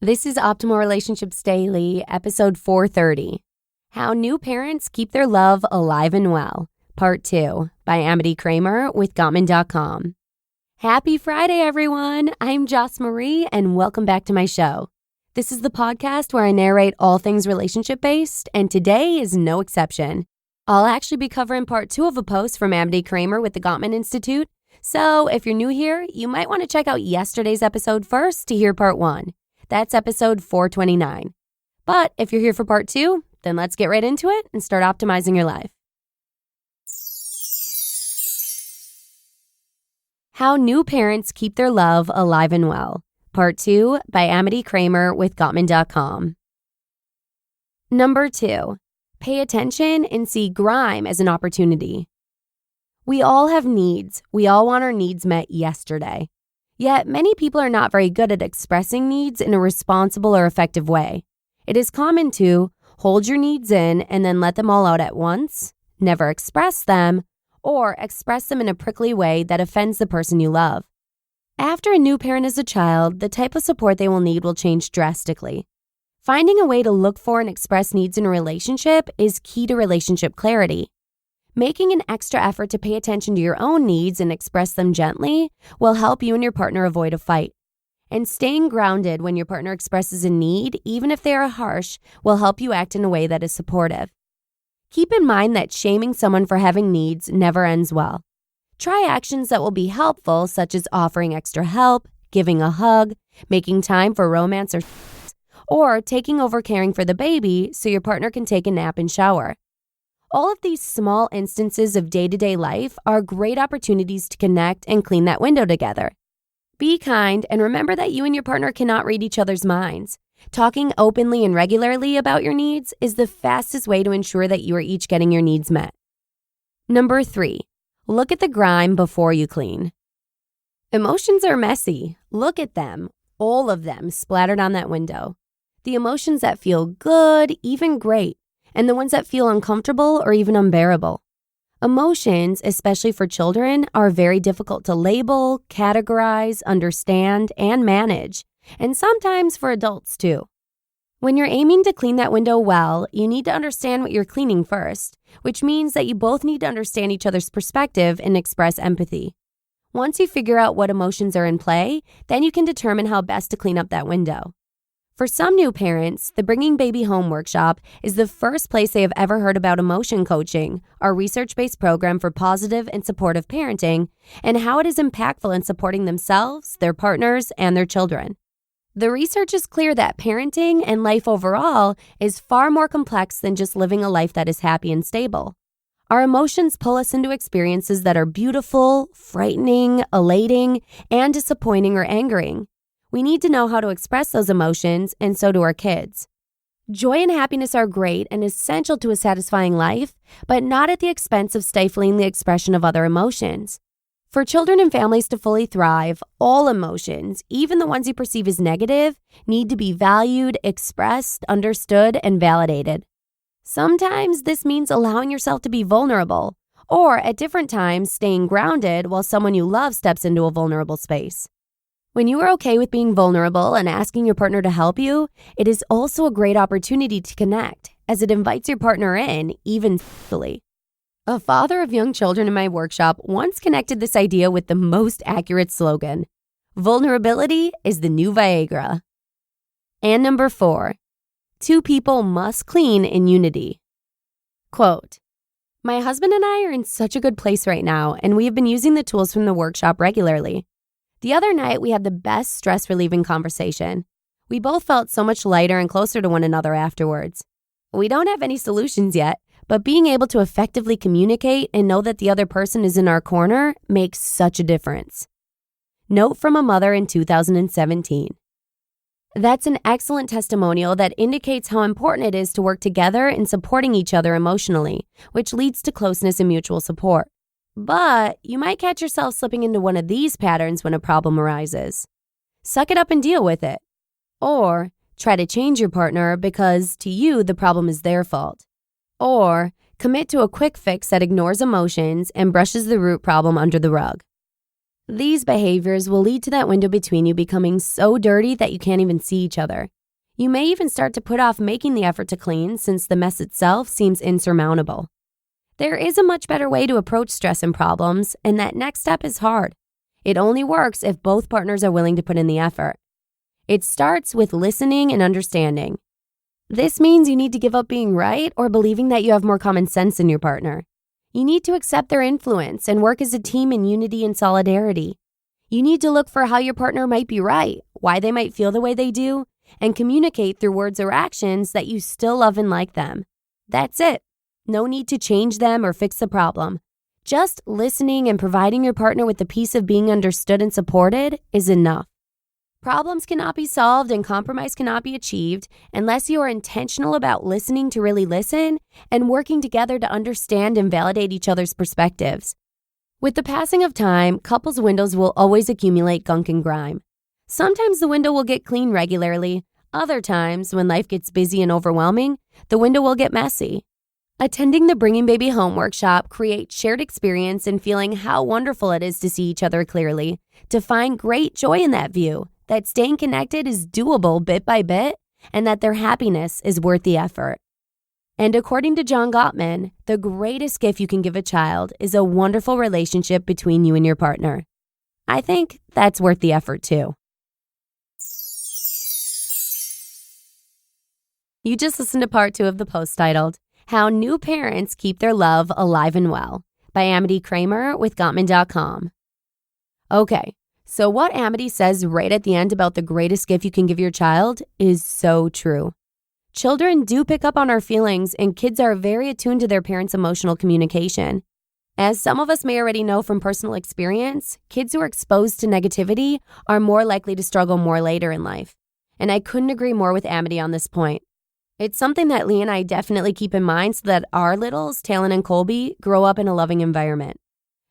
This is Optimal Relationships Daily, episode 430. How New Parents Keep Their Love Alive and Well, Part 2, by Amity Kramer with Gottman.com. Happy Friday, everyone. I'm Joss Marie, and welcome back to my show. This is the podcast where I narrate all things relationship-based, and today is no exception. I'll actually be covering part 2 of a post from Amity Kramer with the Gottman Institute, so if you're new here, you might want to check out yesterday's episode first to hear part 1. That's episode 429. But if you're here for part 2, then let's get right into it and start optimizing your life. How New Parents Keep Their Love Alive and Well, Part 2 by Amity Kramer with Gottman.com. Number 2, pay attention and see grime as an opportunity. We all have needs. We all want our needs met yesterday. Yet, many people are not very good at expressing needs in a responsible or effective way. It is common to hold your needs in and then let them all out at once, never express them, or express them in a prickly way that offends the person you love. After a new parent is a child, the type of support they will need will change drastically. Finding a way to look for and express needs in a relationship is key to relationship clarity. Making an extra effort to pay attention to your own needs and express them gently will help you and your partner avoid a fight. And staying grounded when your partner expresses a need, even if they are harsh, will help you act in a way that is supportive. Keep in mind that shaming someone for having needs never ends well. Try actions that will be helpful, such as offering extra help, giving a hug, making time for romance or taking over caring for the baby so your partner can take a nap and shower. All of these small instances of day-to-day life are great opportunities to connect and clean that window together. Be kind and remember that you and your partner cannot read each other's minds. Talking openly and regularly about your needs is the fastest way to ensure that you are each getting your needs met. Number 3, look at the grime before you clean. Emotions are messy. Look at them, all of them splattered on that window. The emotions that feel good, even great, and the ones that feel uncomfortable or even unbearable. Emotions, especially for children, are very difficult to label, categorize, understand, and manage, and sometimes for adults too. When you're aiming to clean that window well, you need to understand what you're cleaning first, which means that you both need to understand each other's perspective and express empathy. Once you figure out what emotions are in play, then you can determine how best to clean up that window. For some new parents, the Bringing Baby Home workshop is the first place they have ever heard about emotion coaching, our research-based program for positive and supportive parenting, and how it is impactful in supporting themselves, their partners, and their children. The research is clear that parenting and life overall is far more complex than just living a life that is happy and stable. Our emotions pull us into experiences that are beautiful, frightening, elating, and disappointing or angering. We need to know how to express those emotions, and so do our kids. Joy and happiness are great and essential to a satisfying life, but not at the expense of stifling the expression of other emotions. For children and families to fully thrive, all emotions, even the ones you perceive as negative, need to be valued, expressed, understood, and validated. Sometimes this means allowing yourself to be vulnerable, or at different times staying grounded while someone you love steps into a vulnerable space. When you are okay with being vulnerable and asking your partner to help you, it is also a great opportunity to connect, as it invites your partner in, even sexually. A father of young children in my workshop once connected this idea with the most accurate slogan: vulnerability is the new Viagra. And number 4, 2 people must clean in unity. Quote, "My husband and I are in such a good place right now, and we have been using the tools from the workshop regularly. The other night, we had the best stress-relieving conversation. We both felt so much lighter and closer to one another afterwards. We don't have any solutions yet, but being able to effectively communicate and know that the other person is in our corner makes such a difference." Note from a mother in 2017. That's an excellent testimonial that indicates how important it is to work together in supporting each other emotionally, which leads to closeness and mutual support. But you might catch yourself slipping into one of these patterns when a problem arises. Suck it up and deal with it. Or try to change your partner because to you the problem is their fault. Or commit to a quick fix that ignores emotions and brushes the root problem under the rug. These behaviors will lead to that window between you becoming so dirty that you can't even see each other. You may even start to put off making the effort to clean since the mess itself seems insurmountable. There is a much better way to approach stress and problems, and that next step is hard. It only works if both partners are willing to put in the effort. It starts with listening and understanding. This means you need to give up being right or believing that you have more common sense than your partner. You need to accept their influence and work as a team in unity and solidarity. You need to look for how your partner might be right, why they might feel the way they do, and communicate through words or actions that you still love and like them. That's it. No need to change them or fix the problem. Just listening and providing your partner with the peace of being understood and supported is enough. Problems cannot be solved and compromise cannot be achieved unless you are intentional about listening to really listen and working together to understand and validate each other's perspectives. With the passing of time, couples' windows will always accumulate gunk and grime. Sometimes the window will get clean regularly. Other times, when life gets busy and overwhelming, the window will get messy. Attending the Bringing Baby Home workshop creates shared experience and feeling how wonderful it is to see each other clearly, to find great joy in that view, that staying connected is doable bit by bit, and that their happiness is worth the effort. And according to John Gottman, the greatest gift you can give a child is a wonderful relationship between you and your partner. I think that's worth the effort too. You just listened to part 2 of the post titled, How New Parents Keep Their Love Alive and Well by Amity Kramer with Gottman.com. Okay, so what Amity says right at the end about the greatest gift you can give your child is so true. Children do pick up on our feelings, and kids are very attuned to their parents' emotional communication. As some of us may already know from personal experience, kids who are exposed to negativity are more likely to struggle more later in life. And I couldn't agree more with Amity on this point. It's something that Lee and I definitely keep in mind so that our littles, Talon and Colby, grow up in a loving environment.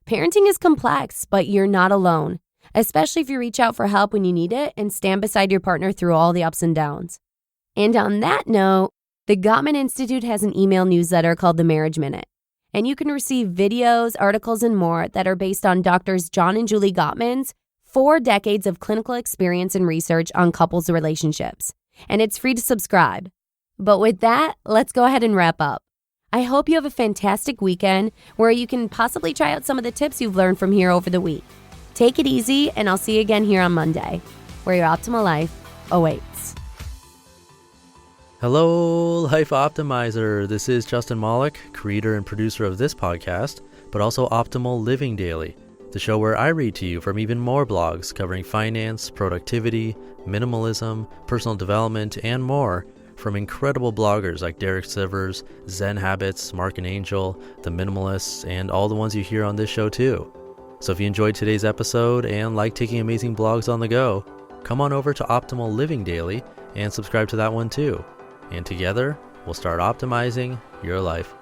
Parenting is complex, but you're not alone, especially if you reach out for help when you need it and stand beside your partner through all the ups and downs. And on that note, the Gottman Institute has an email newsletter called The Marriage Minute, and you can receive videos, articles, and more that are based on Doctors John and Julie Gottman's 4 decades of clinical experience and research on couples' relationships, and it's free to subscribe. But with that, let's go ahead and wrap up. I hope you have a fantastic weekend where you can possibly try out some of the tips you've learned from here over the week. Take it easy, and I'll see you again here on Monday, where your optimal life awaits. Hello, Life Optimizer. This is Justin Malik, creator and producer of this podcast, but also Optimal Living Daily, the show where I read to you from even more blogs covering finance, productivity, minimalism, personal development, and more, from incredible bloggers like Derek Sivers, Zen Habits, Mark and Angel, The Minimalists, and all the ones you hear on this show too. So if you enjoyed today's episode and like taking amazing blogs on the go, come on over to Optimal Living Daily and subscribe to that one too. And together, we'll start optimizing your life.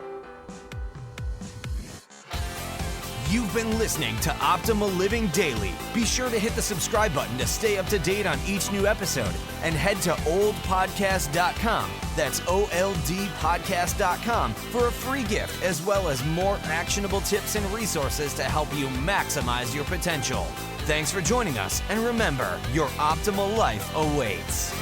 You've been listening to Optimal Living Daily. Be sure to hit the subscribe button to stay up to date on each new episode, and head to oldpodcast.com, that's OLDpodcast.com, for a free gift as well as more actionable tips and resources to help you maximize your potential. Thanks for joining us, and remember, your optimal life awaits.